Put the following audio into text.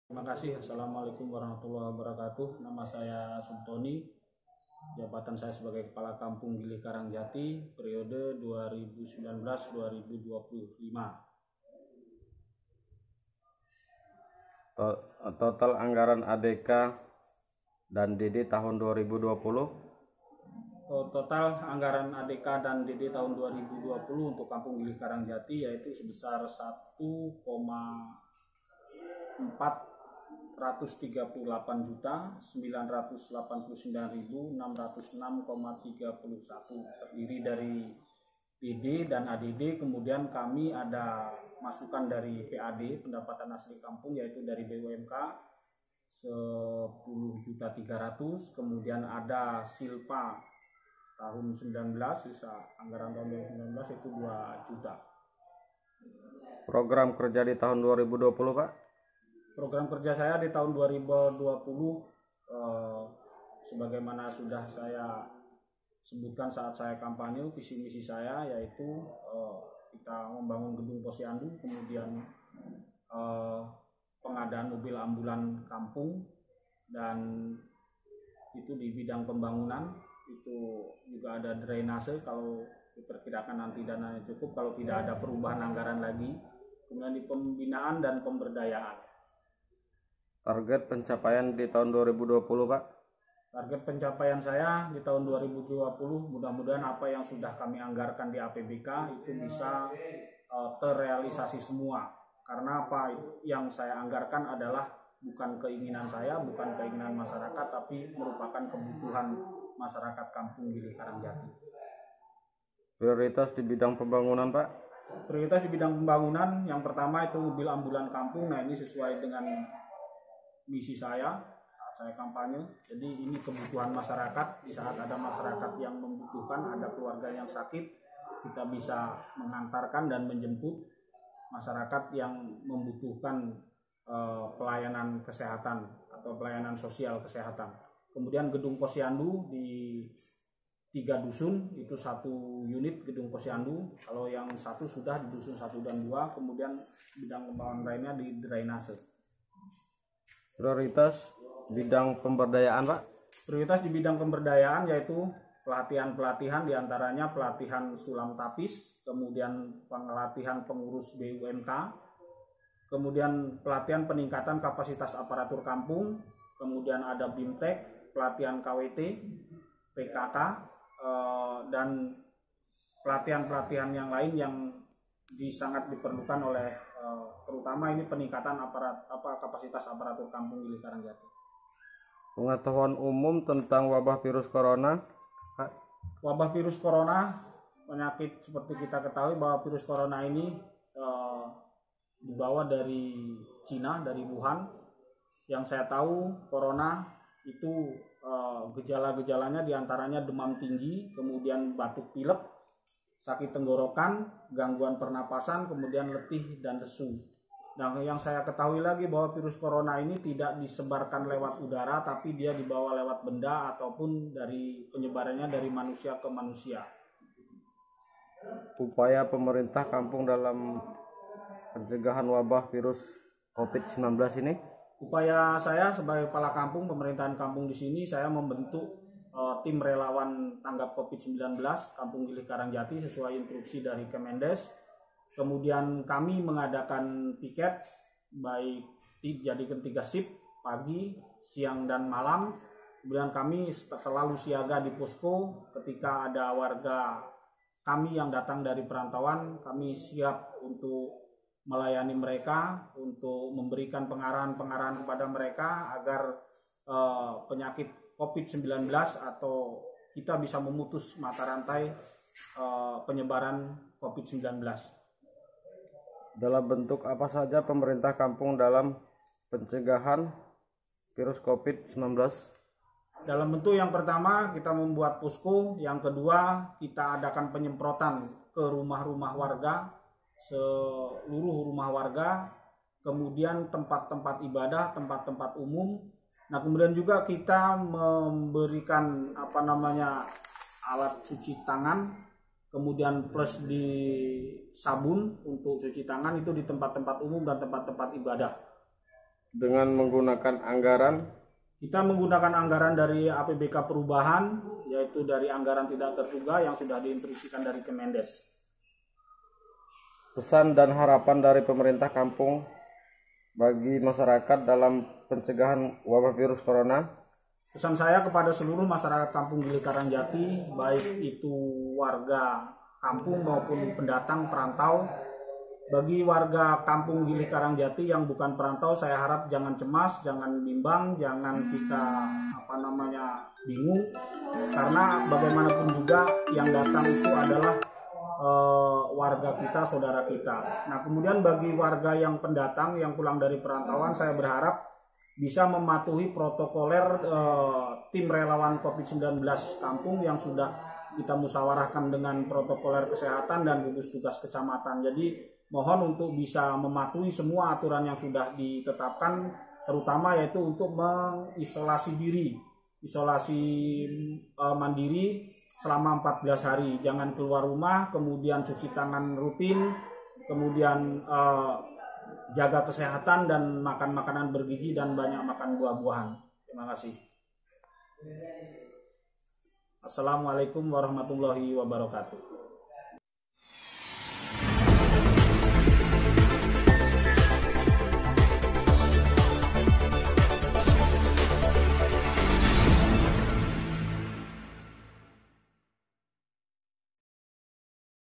Terima kasih. Assalamualaikum warahmatullahi wabarakatuh. Nama saya Suntoni. Jabatan saya sebagai Kepala Kampung Gili Karangjati periode 2019-2025. Total anggaran ADK dan DD tahun 2020. Total anggaran ADK dan DD tahun 2020 untuk Kampung Gili Karangjati yaitu sebesar 1,438.989.606,31 terdiri dari DD dan ADD. Kemudian kami ada masukan dari PAD, pendapatan asli kampung, yaitu dari BUMK 10.300.000. Kemudian ada Silpa tahun 19, sisa anggaran tahun 2019 itu 2 juta. Program kerja di tahun 2020, Pak? Program kerja saya di tahun 2020 sebagaimana sudah saya sebutkan saat saya kampanye, visi misi saya yaitu kita membangun gedung posyandu, kemudian pengadaan mobil ambulan kampung, dan itu di bidang pembangunan itu juga ada drainase kalau diperkirakan nanti dananya cukup, kalau tidak ada perubahan anggaran lagi. Kemudian di pembinaan dan pemberdayaan. Target pencapaian di tahun 2020, Pak? Target pencapaian saya di tahun 2020 mudah-mudahan apa yang sudah kami anggarkan di APBK itu bisa terrealisasi semua. Karena apa yang saya anggarkan adalah bukan keinginan saya, bukan keinginan masyarakat, tapi merupakan kebutuhan masyarakat Kampung Gili Karangjati. Prioritas di bidang pembangunan, Pak? Prioritas di bidang pembangunan yang pertama itu mobil ambulan kampung. Nah, ini sesuai dengan misi saya saat saya kampanye. Jadi ini kebutuhan masyarakat. Di saat ada masyarakat yang membutuhkan, ada keluarga yang sakit, kita bisa mengantarkan dan menjemput masyarakat yang membutuhkan pelayanan kesehatan atau pelayanan sosial kesehatan. Kemudian gedung posyandu di 3 dusun itu 1 unit gedung posyandu. Kalau yang 1 sudah di dusun 1 dan 2. Kemudian bidang pembangunan lainnya di drainase. Prioritas bidang pemberdayaan, Pak? Prioritas di bidang pemberdayaan yaitu pelatihan-pelatihan, diantaranya pelatihan sulam tapis, kemudian pelatihan pengurus BUMK, kemudian pelatihan peningkatan kapasitas aparatur kampung, kemudian ada BIMTEK, pelatihan KWT, PKK, dan pelatihan-pelatihan yang lain yang sangat diperlukan oleh terutama ini peningkatan kapasitas aparatur Kampung Gili Karangjati. Pengetahuan umum tentang wabah virus corona. Wabah virus corona, penyakit seperti kita ketahui bahwa virus corona ini dibawa dari Cina, dari Wuhan. Yang saya tahu corona itu gejala-gejalanya diantaranya demam tinggi, kemudian batuk pilek, sakit tenggorokan, gangguan pernapasan, kemudian letih dan lesu. Nah, yang saya ketahui lagi bahwa virus corona ini tidak disebarkan lewat udara, tapi dia dibawa lewat benda ataupun dari penyebarannya dari manusia ke manusia. Upaya pemerintah kampung dalam pencegahan wabah virus COVID-19 ini. Upaya saya sebagai kepala kampung, pemerintahan kampung di sini, saya membentuk tim relawan tanggap COVID-19 Kampung Gili Karangjati sesuai instruksi dari Kemendes. Kemudian kami mengadakan piket baik dijadikan 3 shift, pagi, siang, dan malam. Kemudian kami selalu siaga di posko. Ketika ada warga kami yang datang dari perantauan, kami siap untuk melayani mereka, untuk memberikan pengarahan-pengarahan kepada mereka agar penyakit COVID-19 atau kita bisa memutus mata rantai penyebaran COVID-19. Dalam bentuk apa saja pemerintah kampung dalam pencegahan virus COVID-19? Dalam bentuk yang pertama kita membuat posko, yang kedua kita adakan penyemprotan ke rumah-rumah warga, seluruh rumah warga, kemudian tempat-tempat ibadah, tempat-tempat umum. Nah, kemudian juga kita memberikan alat cuci tangan, kemudian plus di sabun untuk cuci tangan itu di tempat-tempat umum dan tempat-tempat ibadah. dengan menggunakan anggaran. Kita menggunakan anggaran dari APBK perubahan, yaitu dari anggaran tidak terduga yang sudah diinstruksikan dari Kemendes. Pesan dan harapan dari pemerintah kampung bagi masyarakat dalam pencegahan wabah virus corona. Pesan saya kepada seluruh masyarakat Kampung Gili Karangjati, baik itu warga kampung maupun pendatang perantau. Bagi warga Kampung Gili Karangjati yang bukan perantau, saya harap jangan cemas, jangan bimbang, jangan kita bingung, karena bagaimanapun juga yang datang itu adalah warga kita, saudara kita. Nah, kemudian bagi warga yang pendatang yang pulang dari perantauan, saya berharap bisa mematuhi protokoler tim relawan COVID-19 kampung yang sudah kita musyawarahkan dengan protokoler kesehatan dan gugus tugas kecamatan. Jadi mohon untuk bisa mematuhi semua aturan yang sudah ditetapkan, terutama yaitu untuk mengisolasi diri, isolasi mandiri selama 14 hari, jangan keluar rumah, kemudian cuci tangan rutin, kemudian jaga kesehatan dan makan makanan bergizi dan banyak makan buah-buahan. Terima kasih. Assalamualaikum warahmatullahi wabarakatuh.